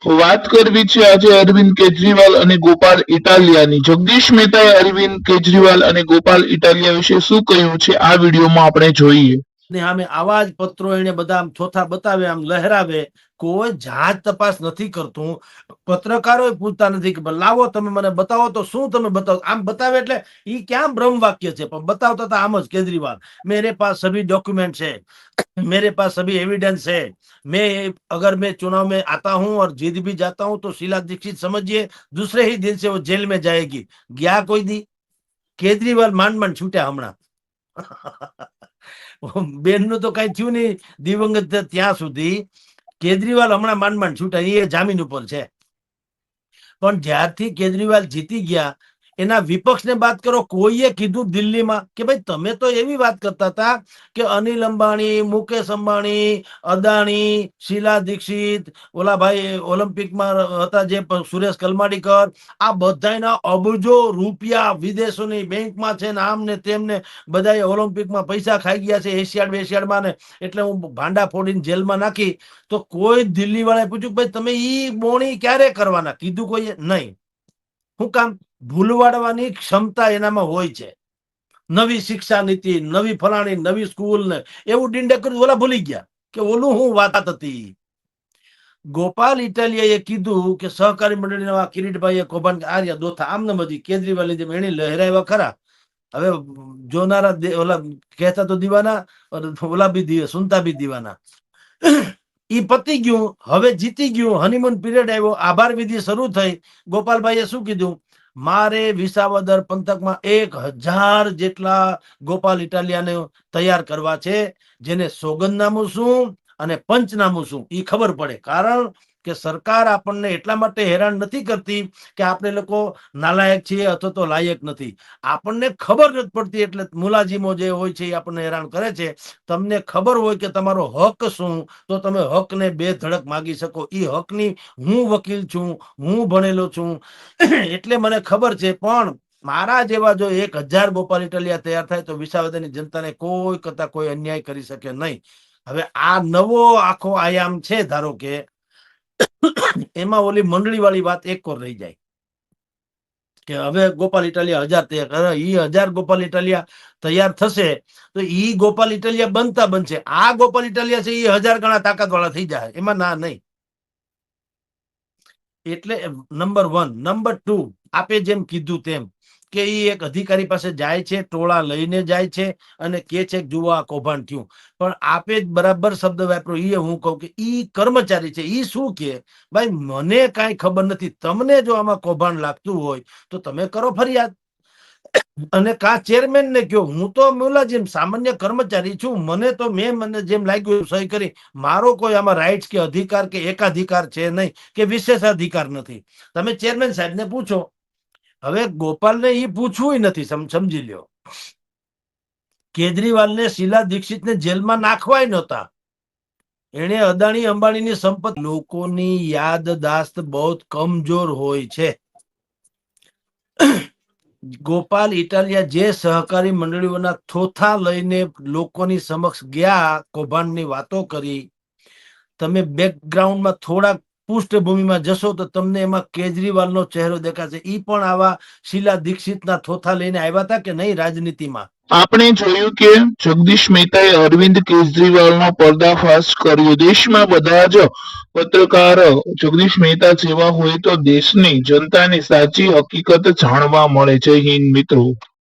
વાત કરવી છે આજે અરવિંદ કેજરીવાલ અને ગોપાલ ઇટાલિયાની। જગદીશ મહેતાએ અરવિંદ કેજરીવાલ અને ગોપાલ ઇટાલિયા વિશે શું કહ્યું છે આ વિડીયોમાં આપણે જોઈએ। આમે આવા જ પત્રો એને બધા આમ ચોથા બતાવે, આમ લહેરાવે, કોઈ જાંચ તપાસ નથી કરતું। પત્રકારો પૂછતા નથી કે લાવો તમે મને બતાવો તો શું તમે બતાવો, આમ બતાવે એટલે ઈ ક્યાં બ્રહ્મ વાક્ય છે, પણ બતાવતા હતા આમ જ કેજરીવાલ, मेरे पास सभी डॉक्यूमेंट्स है, मेरे पास सभी एविडेंस है, मैं अगर मैं चुनाव में आता हूं और जीत भी जाता हूं तो शीला दीक्षित समझिए दूसरे ही दिन से वो जेल में जाएगी। गया कोई दी, केजरीवाल માંડ માંડ છૂટ્યા હમણાં। બેન નું તો કઈ થયું નહીં, દિવંગત ત્યાં સુધી કેજરીવાલ હમણાં માંડ માંડ છૂટા, એ જામીન ઉપર છે। પણ જ્યારથી કેજરીવાલ જીતી ગયા એના વિપક્ષને વાત કરો, કોઈએ કીધું દિલ્હીમાં કે ભાઈ તમે તો એવી વાત કરતા હતા કે અનિલ અંબાણી, મુકેશ અંબાણી, અદાણી, શીલા દીક્ષિત, ઓલા ભાઈ ઓલિમ્પિકમાં હતા જે સુરેશ કલમાડીકર, આ બધાના અબજો રૂપિયા વિદેશોની બેંકમાં છે ને આમ ને તેમ ને બધાએ ઓલિમ્પિકમાં પૈસા ખાઈ ગયા છે એશિયાડમાં ને, એટલે હું ભાંડા ફોડીને જેલમાં નાખી। તો કોઈ દિલ્હી વાળાએ પૂછ્યું ભાઈ તમે ઈ બોણી ક્યારે કરવાના, કીધું કોઈએ નહીં। શું કામ? ભૂલવાડવાની ક્ષમતા એનામાં હોય છે। નવી શિક્ષા નીતિ, નવી ફલાણી, નવી સ્કૂલ ને એવું ડીંડે કર્યું, ઓલા ભૂલી ગયા કે ઓલું હું વાત હતી। ગોપાલ ઇટાલિયાએ કીધું કે સહકારી મંડળીના કિરીટભાઈએ કૌભાંડ આર્યા દોથા આમને બધી કેજરીવાલ એને લહેરાવ્યા ખરા। હવે જોનારા ઓલા કહેતા તો દીવાના, ઓલા બી સુનતા બી દીવાના। ઈ પતી ગયું, હવે જીતી ગયું, હનીમૂન પીરિયડ આવ્યો, આભાર વિધિ શરૂ થઈ। ગોપાલભાઈએ શું કીધું, મારે વિસાવદર પંથકમાં 1000 જેટલા ગોપાલ ઇટાલિયાને તૈયાર કરવા છે, જેને સોગંદનામું શું અને પંચનામું શું એ ખબર પડે। કારણ કે સરકાર આપણને એટલા માટે હેરાન નથી કરતી કે આપણે લોકો નાલાયક છીએ અથવા તો લાયક નથી, આપણને ખબર નથી પડતી એટલે મુલાજીમો જે હોય છે એ આપણને હેરાન કરે છે। તમને ખબર હોય કે તમારો હક શું તો તમે હકને બે ધડક માગી શકો। એ હકની હું વકીલ છું, હું ભણેલો છું એટલે મને ખબર છે। પણ મારા જેવા જો 1000 ગોપાલ ઇટાલિયા તૈયાર થાય તો વિસાવદરની જનતાને કોઈ કરતા કોઈ અન્યાય કરી શકે નહીં। હવે આ નવો આખો આયામ છે, ધારો કે એમાં ઓલી મંડળી વાળી વાત એક કોર રહી જાય કે હવે ગોપાલ ઇટાલિયા 1000 તૈયાર, ઈ 1000 ગોપાલ ઇટાલિયા તૈયાર થશે તો ઈ ગોપાલ ઇટાલિયા બનતા બનશે, આ ગોપાલ ઇટાલિયા છે એ 1000 ગણા તાકાત વાળા થઈ જાય, એમાં ના નહીં। એટલે નંબર 1, નંબર 2, આપે જેમ કીધું તેમ કે ઈ એક અધિકારી પાસે જાય છે, ટોળા લઈને જાય છે અને કે છે કે જુઓ આ કૌભાંડ થયું। પણ આપે જ બરાબર શબ્દ વાપરો, એ હું કહું કે ઈ કર્મચારી છે, ઈ શું કે ભાઈ મને કાંઈ ખબર નથી, તમને જો આમાં કૌભાંડ લાગતું હોય તો તમે કરો ફરિયાદ અને કા ચેરમેન ને કયો, હું તો મુલાજીમ સામાન્ય કર્મચારી છું, મને જેમ લાગ્યું સહી કરી, મારો કોઈ આમાં રાઇટ્સ કે અધિકાર કે એકાધિકાર છે નહીં કે વિશેષાધિકાર નથી, તમે ચેરમેન સાહેબ ને પૂછો। હવે ગોપાલને ઈ પૂછવું નથી, સમજી લ્યો। કેજરીવાલને શીલા દીક્ષિતને જેલમાં નાખવાય નહોતા, એને અદાણી અંબાણીની સંપત્તિ, લોકોની યાદદાસ્ત બહુ કમજોર હોય છે। ગોપાલ ઇટાલિયા જે સહકારી મંડળીઓના થોથા લઈને લોકોની સમક્ષ ગયા, કૌભાંડની વાતો કરી, તમે બેકગ્રાઉન્ડમાં થોડાક પૃષ્ઠભૂમિમાં જશો તો તમને એમાં કેજરીવાલનો ચહેરો દેખાશે। ઈ પણ આવા શીલા દીક્ષિતના થોથા લઈને આવ્યા હતા કે નહીં રાજનીતિમાં? આપણે જોયું કે જગદીશ મહેતાએ અરવિંદ કેજરીવાલનો પર્દાફાશ કર્યો। દેશમાં બધા જ પત્રકાર જગદીશ મહેતા જેવા હોય તો દેશની જનતાને સાચી હકીકત જાણવા મળે। જય હિન્દ મિત્રો।